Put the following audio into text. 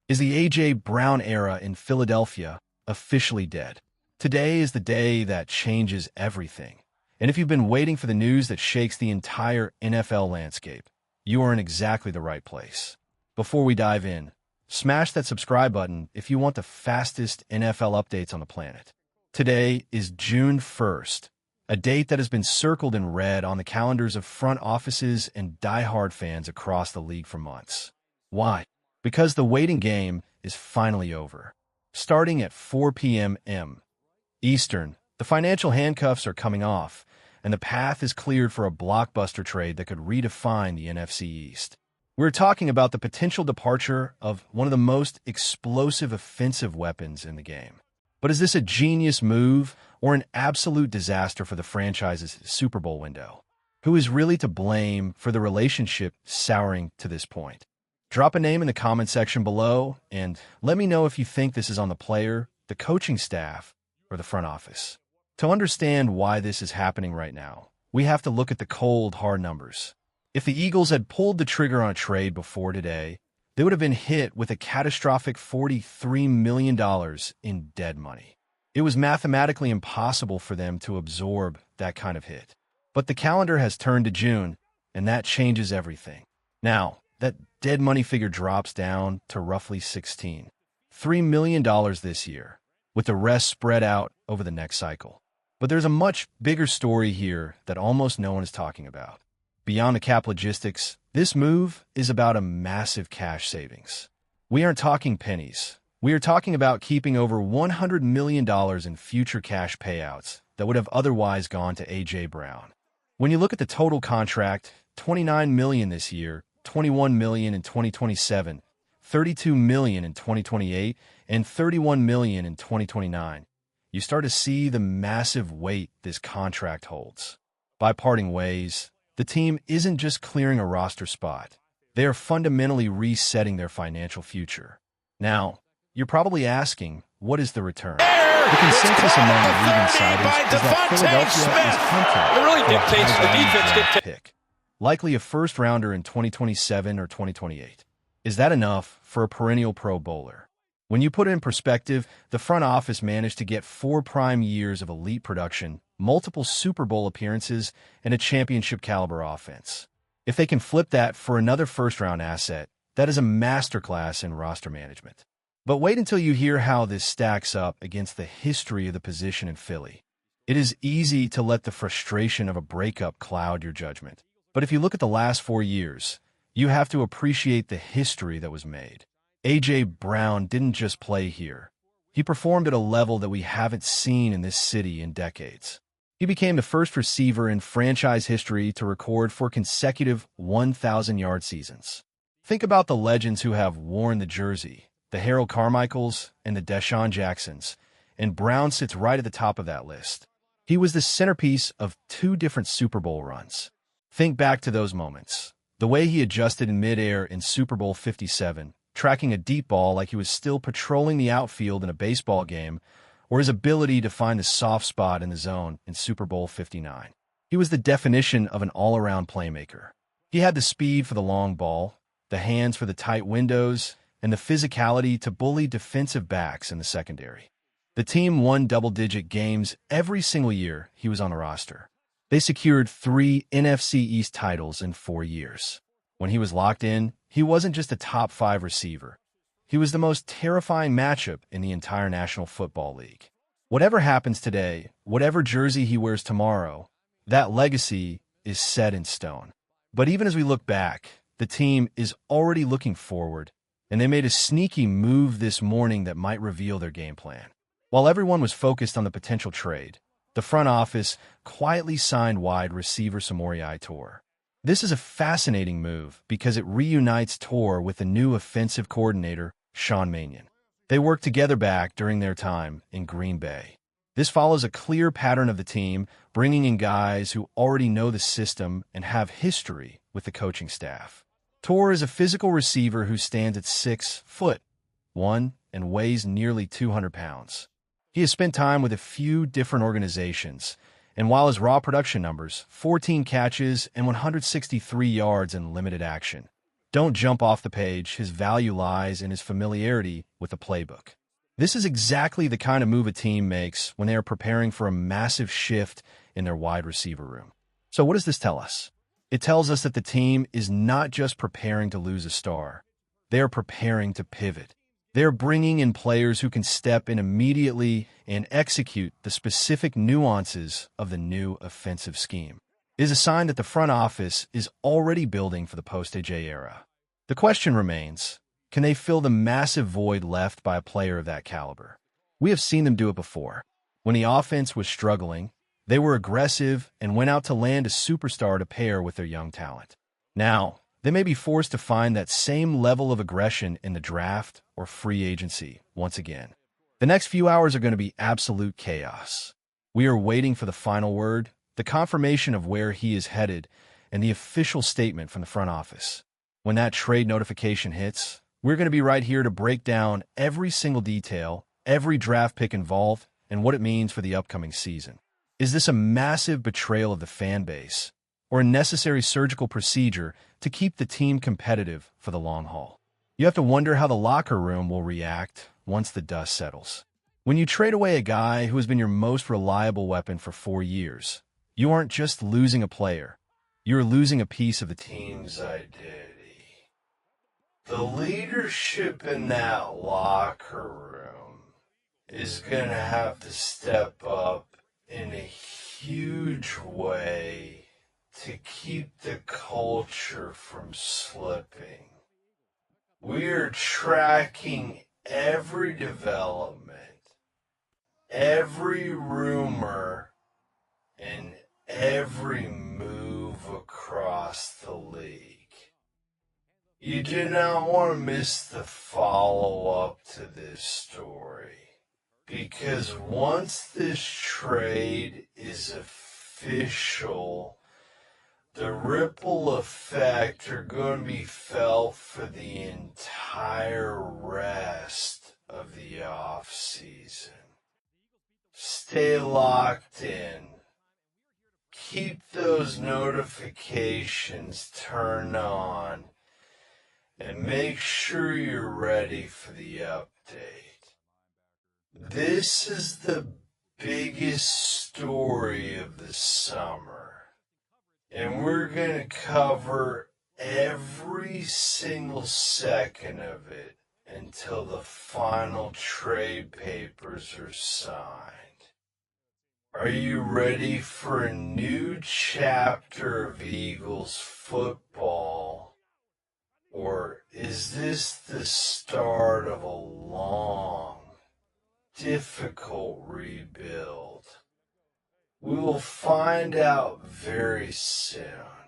Is the A.J. Brown era in Philadelphia officially dead? Today is the day that changes everything. And if you've been waiting for the news that shakes the entire NFL landscape, you are in exactly the right place. Before we dive in, smash that subscribe button if you want the fastest NFL updates on the planet. Today is June 1st, a date that has been circled in red on the calendars of front offices and die-hard fans across the league for months. Why? Because the waiting game is finally over. Starting at 4 p.m. Eastern, the financial handcuffs are coming off, and the path is cleared for a blockbuster trade that could redefine the NFC East. We're talking about the potential departure of one of the most explosive offensive weapons in the game. But is this a genius move or an absolute disaster for the franchise's Super Bowl window? Who is really to blame for the relationship souring to this point? Drop a name in the comment section below and let me know if you think this is on the player, the coaching staff, or the front office. To understand why this is happening right now, we have to look at the cold, hard numbers. If the Eagles had pulled the trigger on a trade before today, they would have been hit with a catastrophic $43 million in dead money. It was mathematically impossible for them to absorb that kind of hit. But the calendar has turned to June, and that changes everything. Now, that dead money figure drops down to roughly $3 million this year, with the rest spread out over the next cycle. But there's a much bigger story here that almost no one is talking about. Beyond the cap logistics, this move is about a massive cash savings. We aren't talking pennies. We are talking about keeping over $100 million in future cash payouts that would have otherwise gone to A.J. Brown. When you look at the total contract, $29 million this year, $21 million in 2027, $32 million in 2028, and $31 million in 2029, you start to see the massive weight this contract holds. By parting ways, the team isn't just clearing a roster spot. They are fundamentally resetting their financial future. Now, you're probably asking, what is the return? The consensus among the league insiders is that Philadelphia is hunting It really dictates the defense. pick, likely a first-rounder in 2027 or 2028. Is that enough for a perennial Pro Bowler? When you put it in perspective, the front office managed to get 4 prime years of elite production, multiple Super Bowl appearances, and a championship-caliber offense. If they can flip that for another first-round asset, that is a masterclass in roster management. But wait until you hear how this stacks up against the history of the position in Philly. It is easy to let the frustration of a breakup cloud your judgment. But if you look at the last 4 years, you have to appreciate the history that was made. A.J. Brown didn't just play here. He performed at a level that we haven't seen in this city in decades. He became the first receiver in franchise history to record 4 consecutive 1,000-yard seasons. Think about the legends who have worn the jersey, the Harold Carmichaels and the Deshaun Jacksons, and Brown sits right at the top of that list. He was the centerpiece of 2 different Super Bowl runs. Think back to those moments. The way he adjusted in midair in Super Bowl 57, tracking a deep ball like he was still patrolling the outfield in a baseball game, or his ability to find the soft spot in the zone in Super Bowl 59. He was the definition of an all-around playmaker. He had the speed for the long ball, the hands for the tight windows, and the physicality to bully defensive backs in the secondary. The team won double-digit games every single year he was on the roster. They secured 3 NFC East titles in 4 years. When he was locked in, he wasn't just a top 5 receiver. He was the most terrifying matchup in the entire National Football League. Whatever happens today, whatever jersey he wears tomorrow, that legacy is set in stone. But even as we look back, the team is already looking forward, and they made a sneaky move this morning that might reveal their game plan. While everyone was focused on the potential trade, the front office quietly signed wide receiver Samori Toure. This is a fascinating move because it reunites Toure with the new offensive coordinator, Sean Mannion. They worked together back during their time in Green Bay. This follows a clear pattern of the team, bringing in guys who already know the system and have history with the coaching staff. Toure is a physical receiver who stands at 6'1" and weighs nearly 200 pounds. He has spent time with a few different organizations, and while his raw production numbers, 14 catches and 163 yards in limited action, don't jump off the page. His value lies in his familiarity with the playbook. This is exactly the kind of move a team makes when they are preparing for a massive shift in their wide receiver room. So what does this tell us? It tells us that the team is not just preparing to lose a star. They are preparing to pivot. They are bringing in players who can step in immediately and execute the specific nuances of the new offensive scheme. It is a sign that the front office is already building for the post-AJ era. The question remains, can they fill the massive void left by a player of that caliber? We have seen them do it before. When the offense was struggling, they were aggressive and went out to land a superstar to pair with their young talent. Now, they may be forced to find that same level of aggression in the draft or free agency once again. The next few hours are going to be absolute chaos. We are waiting for the final word, the confirmation of where he is headed, and the official statement from the front office. When that trade notification hits, we're going to be right here to break down every single detail, every draft pick involved, and what it means for the upcoming season. Is this a massive betrayal of the fan base, or a necessary surgical procedure to keep the team competitive for the long haul? You have to wonder how the locker room will react once the dust settles. When you trade away a guy who has been your most reliable weapon for 4 years, you aren't just losing a player. You're losing a piece of the team's identity. The leadership in that locker room is going to have to step up in a huge way to keep the culture from slipping. We're tracking every development, every rumor, and every move across the league. You do not want to miss the follow-up to this story, because once this trade is official, the ripple effect are going to be felt for the entire rest of the off-season. Stay locked in. Keep those notifications turned on, and make sure you're ready for the update. This is the biggest story of the summer, and we're going to cover every single second of it until the final trade papers are signed. Are you ready for a new chapter of Eagles football? Or is this the start of a long, difficult rebuild? We will find out very soon.